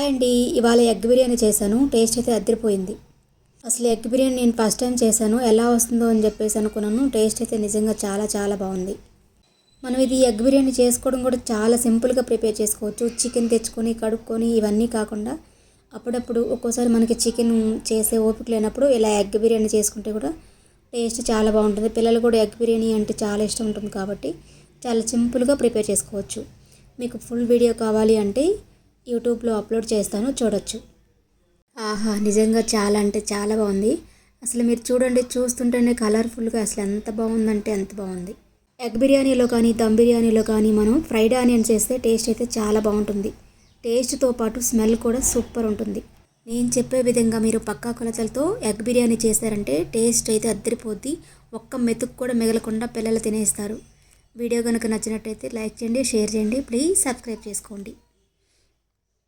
Hi అండి, ఇవాళ egg biryani చేశాను. టేస్ట్ అయితే అదిరిపోయింది. అసలు ఎగ్ బిర్యానీ నేను ఫస్ట్ టైం చేశాను. ఎలా వస్తుందో అని చెప్పేసి అనుకున్నాను. టేస్ట్ అయితే నిజంగా చాలా చాలా బాగుంది. మనం ఇది ఎగ్ బిర్యానీ చేసుకోవడం కూడా చాలా సింపుల్గా ప్రిపేర్ చేసుకోవచ్చు. చికెన్ తెచ్చుకొని కడుక్కొని ఇవన్నీ కాకుండా అప్పుడప్పుడు ఒక్కోసారి మనకి చికెన్ చేసే ఓపిక లేనప్పుడు ఇలా ఎగ్ బిర్యానీ చేసుకుంటే కూడా టేస్ట్ చాలా బాగుంటుంది. పిల్లలు కూడా ఎగ్ బిర్యానీ అంటే చాలా ఇష్టం ఉంటుంది కాబట్టి చాలా సింపుల్గా ప్రిపేర్ చేసుకోవచ్చు. మీకు ఫుల్ వీడియో కావాలి అంటే యూట్యూబ్లో అప్లోడ్ చేస్తాను, చూడొచ్చు. ఆహా, నిజంగా చాలా అంటే చాలా బాగుంది. అసలు మీరు చూడండి, చూస్తుంటేనే కలర్ఫుల్గా అసలు ఎంత బాగుందంటే అంత బాగుంది. ఎగ్ బిర్యానీలో కానీ దమ్ బిర్యానీలో కానీ మనం ఫ్రైడ్ ఆనియన్స్ చేస్తే టేస్ట్ అయితే చాలా బాగుంటుంది. టేస్ట్తో పాటు స్మెల్ కూడా సూపర్ ఉంటుంది. నేను చెప్పే విధంగా మీరు పక్కా కొలతలతో ఎగ్ బిర్యానీ చేశారంటే టేస్ట్ అయితే అద్దరిపోద్ది. ఒక్క మెతుకు కూడా మిగలకుండా పిల్లలు తినేస్తారు. వీడియో కనుక నచ్చినట్టయితే లైక్ చేయండి, షేర్ చేయండి, ప్లీజ్ సబ్స్క్రైబ్ చేసుకోండి.